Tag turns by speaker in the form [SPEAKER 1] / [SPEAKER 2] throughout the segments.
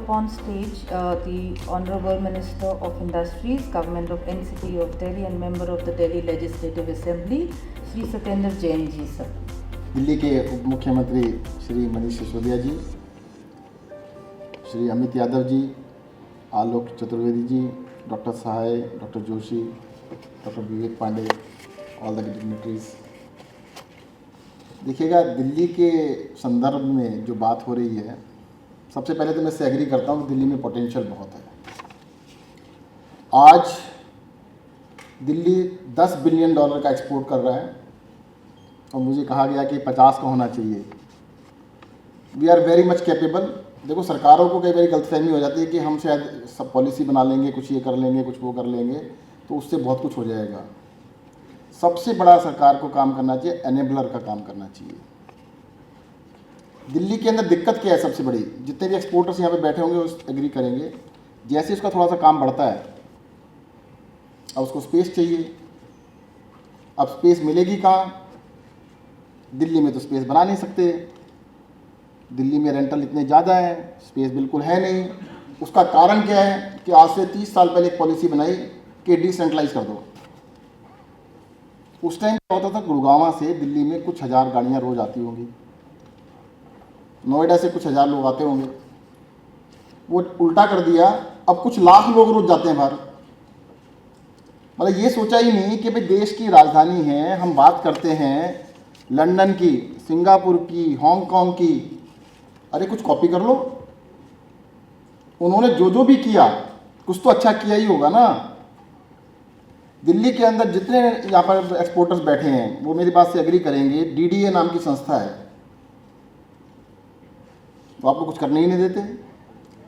[SPEAKER 1] upon stage the Honorable Minister of Industries, Government of NCT of Delhi and Member of the Delhi Legislative Assembly, Shri Satyendra Jain ji sir.
[SPEAKER 2] Delhi के उप मुख्यमंत्री Shri Manish Sisodia ji, Shri Amit Yadav ji, Alok Chaturvedi ji, doctor Sahay, doctor Joshi, doctor Vivek Pandey, all the dignitaries. देखिएगा, दिल्ली के संदर्भ में जो बात हो रही है, सबसे पहले तो मैं इससे एग्री करता हूँ कि दिल्ली में पोटेंशियल बहुत है। आज दिल्ली $10 बिलियन का एक्सपोर्ट कर रहा है और मुझे कहा गया कि 50 का होना चाहिए। We are very much capable. देखो, सरकारों को कई बार गलतफहमी हो जाती है कि हम शायद सब पॉलिसी बना लेंगे, कुछ ये कर लेंगे, कुछ वो कर लेंगे, तो उससे बहुत कुछ हो जाएगा। सबसे बड़ा सरकार को काम करना चाहिए, एनेबलर का काम करना चाहिए। दिल्ली के अंदर दिक्कत क्या है सबसे बड़ी, जितने भी एक्सपोर्टर्स यहाँ पे बैठे होंगे उस एग्री करेंगे, जैसे उसका थोड़ा सा काम बढ़ता है, अब उसको स्पेस चाहिए। अब स्पेस मिलेगी कहाँ? दिल्ली में तो स्पेस बना नहीं सकते, दिल्ली में रेंटल इतने ज़्यादा है, स्पेस बिल्कुल है नहीं। उसका कारण क्या है कि आज से 30 साल पहले एक पॉलिसी बनाई कि डिसेंट्रलाइज कर दो। उस टाइम क्या होता था, गुड़गांव से दिल्ली में कुछ हज़ार गाड़ियाँ रोज़ आती होंगी, नोएडा से कुछ हज़ार लोग आते होंगे। वो उल्टा कर दिया, अब कुछ लाख लोग रोज जाते हैं बाहर। मतलब ये सोचा ही नहीं कि भाई देश की राजधानी है, हम बात करते हैं लंदन की, सिंगापुर की, हांगकांग की, अरे कुछ कॉपी कर लो। उन्होंने जो जो भी किया कुछ तो अच्छा किया ही होगा ना। दिल्ली के अंदर जितने यहाँ पर एक्सपोर्टर्स बैठे हैं वो मेरी बात से एग्री करेंगे, डीडीए नाम की संस्था है, तो आपको कुछ करने ही नहीं देते।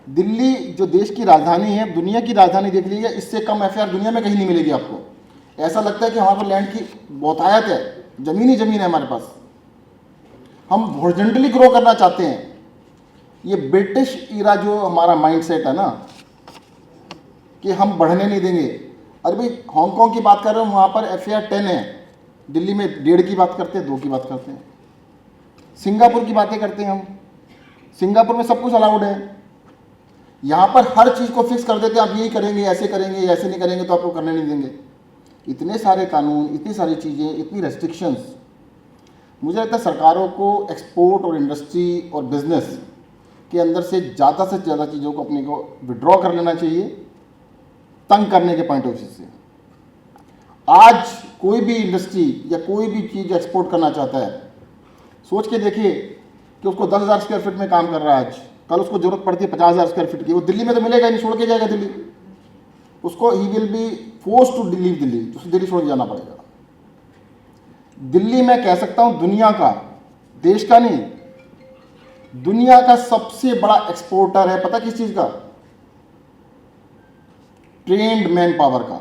[SPEAKER 2] दिल्ली जो देश की राजधानी है, दुनिया की राजधानी देख लीजिए, इससे कम एफआईआर दुनिया में कहीं नहीं मिलेगी आपको। ऐसा लगता है कि हमारे पास लैंड की बहुतायत है, ज़मीन ही ज़मीन है हमारे पास। हम हॉरिजॉन्टली ग्रो करना चाहते हैं। ये ब्रिटिश ईरा जो हमारा माइंडसेट है ना कि हम बढ़ने नहीं देंगे। अरे भाई, हांगकांग की बात कर रहे हो, वहाँ पर एफआईआर 10 है, दिल्ली में 1.5 की बात करते हैं, 2 की बात करते हैं। सिंगापुर की बातें करते हैं हम, सिंगापुर में सब कुछ अलाउड है। यहाँ पर हर चीज़ को फिक्स कर देते हैं, आप यही करेंगे, ऐसे करेंगे, ऐसे नहीं करेंगे तो आपको करने नहीं देंगे। इतने सारे कानून, इतनी सारी चीज़ें, इतनी रेस्ट्रिक्शंस। मुझे लगता है सरकारों को एक्सपोर्ट और इंडस्ट्री और बिजनेस के अंदर से ज़्यादा चीज़ों को अपने को विड्रॉ कर लेना चाहिए, तंग करने के पॉइंट ऑफ व्यू से। आज कोई भी इंडस्ट्री या कोई भी चीज़ एक्सपोर्ट करना चाहता है, सोच के देखिए कि उसको 10,000 स्क्वायर फीट में काम कर रहा है आज, कल उसको जरूरत पड़ती है 50,000 स्क्वायर फीट की, वो दिल्ली में तो मिलेगा नहीं, छोड़ के जाएगा दिल्ली। उसको ही will be force to leave Delhi, उसको दिल्ली छोड़ के जाना पड़ेगा। दिल्ली मैं कह सकता हूं दुनिया का, देश का नहीं, दुनिया का सबसे बड़ा एक्सपोर्टर है। पता किस चीज का? ट्रेन्ड मैन पावर का।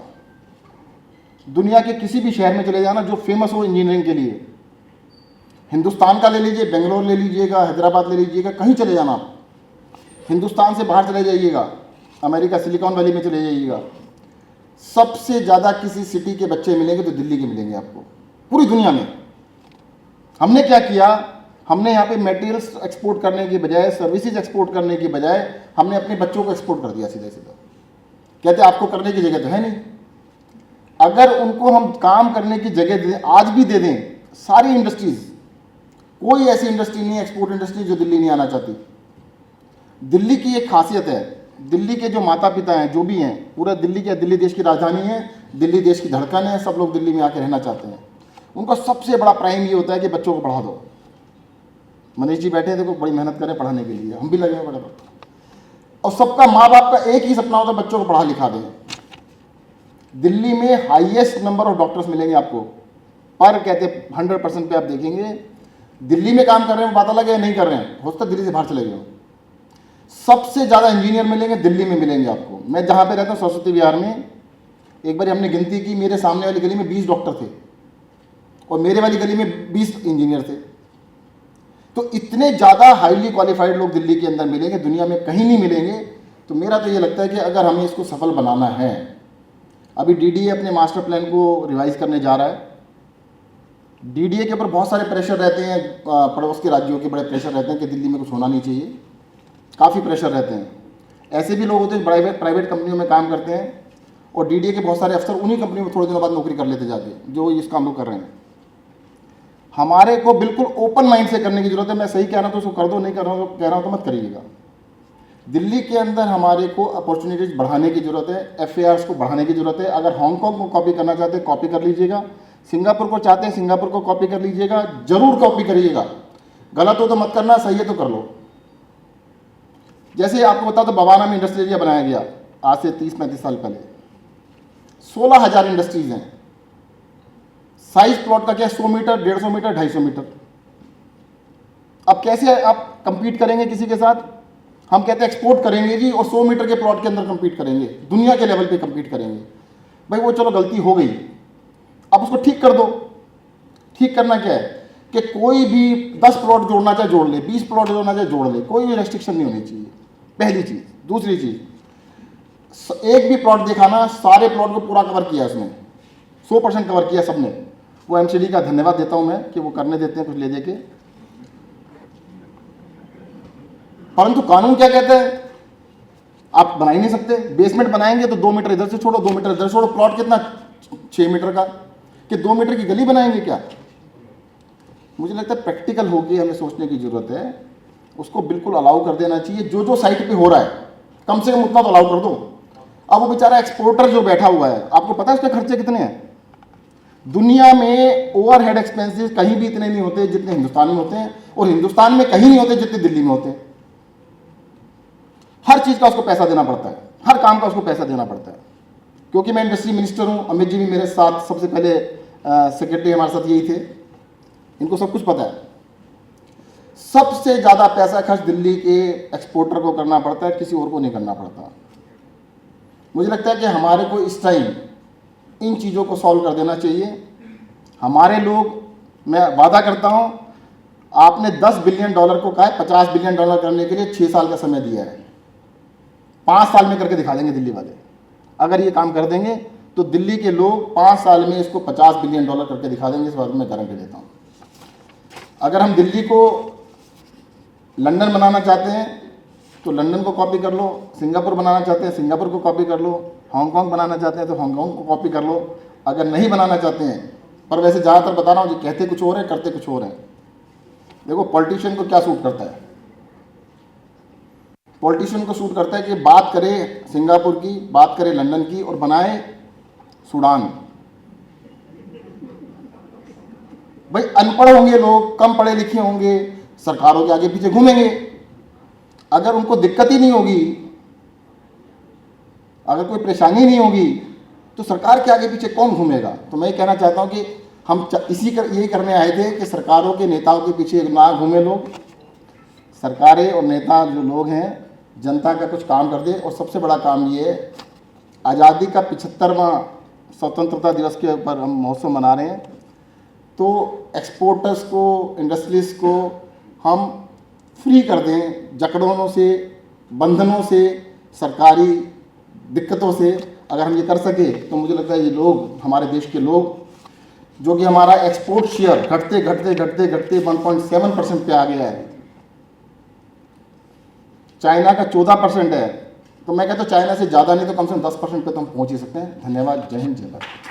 [SPEAKER 2] दुनिया के किसी भी शहर में चले जाना जो फेमस हो इंजीनियरिंग के लिए, हिंदुस्तान का ले लीजिए, बेंगलोर ले लीजिएगा, हैदराबाद ले लीजिएगा, कहीं चले जाना आप। हिंदुस्तान से बाहर चले जाइएगा, अमेरिका सिलिकॉन वैली में चले जाइएगा, सबसे ज़्यादा किसी सिटी के बच्चे मिलेंगे तो दिल्ली के मिलेंगे आपको, पूरी दुनिया में। हमने क्या किया, हमने यहाँ पे मटेरियल्स एक्सपोर्ट करने की बजाय, सर्विसेज एक्सपोर्ट करने की बजाय, हमने अपने बच्चों को एक्सपोर्ट कर दिया सीधा सीधा। कहते आपको करने की जगह तो है नहीं। अगर उनको हम काम करने की जगह दें, आज भी दे दें, सारी इंडस्ट्रीज, कोई ऐसी इंडस्ट्री नहीं है एक्सपोर्ट इंडस्ट्री जो दिल्ली नहीं आना चाहती। दिल्ली की एक खासियत है, दिल्ली के जो माता पिता हैं, जो भी हैं, पूरा दिल्ली देश की राजधानी है, दिल्ली देश की धड़कन है, सब लोग दिल्ली में आके रहना चाहते हैं। उनका सबसे बड़ा प्राइम ये होता है कि बच्चों को पढ़ा दो। मनीष जी बैठे हैं, देखो बड़ी मेहनत करें पढ़ाने के लिए, हम भी लगे हैं बड़े। और सबका माँ बाप का एक ही सपना होता है, बच्चों को पढ़ा लिखा दें। दिल्ली में हाईएस्ट नंबर ऑफ डॉक्टर्स मिलेंगे आपको, पर कहते 100% पे आप देखेंगे दिल्ली में काम कर रहे हैं, बात अलग है, नहीं कर रहे हैं, हो सकता है दिल्ली से बाहर चले गए। सबसे ज़्यादा इंजीनियर मिलेंगे दिल्ली में मिलेंगे आपको। मैं जहाँ पे रहता हूँ सरस्वती विहार में, एक बार हमने गिनती की, मेरे सामने वाली गली में 20 डॉक्टर थे और मेरे वाली गली में 20 इंजीनियर थे। तो इतने ज़्यादा हाईली क्वालिफाइड लोग दिल्ली के अंदर मिलेंगे, दुनिया में कहीं नहीं मिलेंगे। तो मेरा तो ये लगता है कि अगर हमें इसको सफल बनाना है, अभी डीडीए अपने मास्टर प्लान को रिवाइज करने जा रहा है। डीडीए के ऊपर बहुत सारे प्रेशर रहते हैं, पड़ोस के राज्यों के बड़े प्रेशर रहते हैं कि दिल्ली में कुछ होना नहीं चाहिए, काफ़ी प्रेशर रहते हैं। ऐसे भी लोग होते हैं प्राइवेट कंपनियों में काम करते हैं और डीडीए के बहुत सारे अफसर उन्हीं कंपनियों में थोड़े दिनों बाद नौकरी कर लेते जाके, जो इस काम को कर रहे हैं। हमारे को बिल्कुल ओपन माइंड से करने की जरूरत है। मैं सही कह रहा हूँ तो उसको कर दो, नहीं कर रहा हूँ तो कह रहा हूँ तो मत करिएगा। दिल्ली के अंदर हमारे को अपॉर्चुनिटीज बढ़ाने की जरूरत है, एफएआर्स को बढ़ाने की जरूरत है। अगर हांगकांग को कॉपी करना चाहते हैं कॉपी कर लीजिएगा, सिंगापुर को चाहते हैं सिंगापुर को कॉपी कर लीजिएगा, जरूर कॉपी करिएगा। गलत हो तो मत करना, सही है तो कर लो। जैसे आपको बता तो बवाना में इंडस्ट्रियल एरिया बनाया गया आज से 30-35 साल पहले, 16,000 इंडस्ट्रीज हैं। साइज प्लॉट का क्या, 100 मीटर, 150 मीटर, 250 मीटर। अब कैसे आप कंपीट करेंगे किसी के साथ? हम कहते हैं एक्सपोर्ट करेंगे जी और 100 मीटर के प्लॉट के अंदर कंपीट करेंगे, दुनिया के लेवल पे कंपीट करेंगे। भाई वो चलो गलती हो गई, अब उसको ठीक कर दो। ठीक करना क्या है कि कोई भी 10 प्लॉट जोड़ना चाहे जोड़ ले, 20 प्लॉट जोड़ना चाहे जोड़ ले, कोई भी रेस्ट्रिक्शन नहीं होनी चाहिए, पहली चीज़। दूसरी चीज़, एक भी प्लॉट दिखाना, सारे प्लॉट को पूरा कवर किया उसने, 100% कवर किया सबने। वो एमसीडी का धन्यवाद देता हूं मैं कि वो करने देते हैं कुछ ले दे के। परंतु कानून क्या कहता है? आप बना ही नहीं सकते। बेसमेंट बनाएंगे तो 2 मीटर इधर से छोड़ो, 2 मीटर इधर छोड़ो। प्लॉट कितना, 6 मीटर का, कि 2 मीटर की गली बनाएंगे क्या? मुझे लगता है प्रैक्टिकल होकर हमें सोचने की जरूरत है। उसको बिल्कुल अलाउ कर देना चाहिए। जो जो साइट पे हो रहा है कम से कम उतना तो अलाउ कर दो। अब वो बेचारा एक्सपोर्टर जो बैठा हुआ है, आपको पता है उसके खर्चे कितने हैं? दुनिया में ओवरहेड एक्सपेंसेस कहीं भी इतने नहीं होते जितने हिंदुस्तान में होते हैं, और हिंदुस्तान में कहीं नहीं होते जितने दिल्ली में होते हैं। हर चीज़ का उसको पैसा देना पड़ता है, हर काम का उसको पैसा देना पड़ता है। क्योंकि मैं इंडस्ट्री मिनिस्टर हूँ, अमित जी भी मेरे साथ सबसे पहले सेक्रेटरी हमारे साथ यही थे, इनको सब कुछ पता है। सबसे ज़्यादा पैसा खर्च दिल्ली के एक्सपोर्टर को करना पड़ता है, किसी और को नहीं करना पड़ता। मुझे लगता है कि हमारे को इस टाइम इन चीज़ों को सॉल्व कर देना चाहिए। हमारे लोग, मैं वादा करता हूँ, आपने $10 बिलियन को कहा है, $50 बिलियन करने के लिए 6 साल का समय दिया है। 5 साल में करके दिखा देंगे दिल्ली वाले। अगर ये काम कर देंगे तो दिल्ली के लोग 5 साल में इसको $50 बिलियन करके दिखा देंगे, इस बात में गारंटी देता हूँ। अगर हम दिल्ली को लंदन बनाना चाहते हैं तो लंदन को कॉपी कर लो, सिंगापुर बनाना चाहते हैं सिंगापुर को कॉपी कर लो, हांगकांग बनाना चाहते हैं तो हांगकांग को कॉपी कर लो। अगर नहीं बनाना चाहते हैं, पर वैसे ज़्यादातर बता रहा हूँ जी, कहते कुछ और है करते कुछ और हैं। देखो पॉलिटिशियन को क्या सूट करता है? पॉलिटिशियन को सूट करता है कि बात करे सिंगापुर की, बात करे लंदन की और बनाए सूडान। भाई अनपढ़ होंगे लोग, कम पढ़े लिखे होंगे, सरकारों के आगे पीछे घूमेंगे। अगर उनको दिक्कत ही नहीं होगी, अगर कोई परेशानी नहीं होगी, तो सरकार के आगे पीछे कौन घूमेगा? तो मैं कहना चाहता हूं कि हम यही करने आए थे कि सरकारों के नेताओं के पीछे ना घूमे लोग। सरकारें और नेता जो लोग हैं, जनता का कुछ काम कर दे। और सबसे बड़ा काम ये है, आज़ादी का 75वां स्वतंत्रता दिवस के ऊपर हम महोत्सव मना रहे हैं, तो एक्सपोर्टर्स को, इंडस्ट्रीज को हम फ्री कर दें जकड़ों से, बंधनों से, सरकारी दिक्कतों से। अगर हम ये कर सके तो मुझे लगता है ये लोग, हमारे देश के लोग, जो कि हमारा एक्सपोर्ट शेयर घटते घटते घटते घटते 1.7% पे आ गया है, चाइना का 14% है, तो मैं कहता हूँ चाइना से ज़्यादा नहीं तो कम से कम 10% पे तो हम पहुँच ही सकते हैं। धन्यवाद। जय हिंद, जय भारत।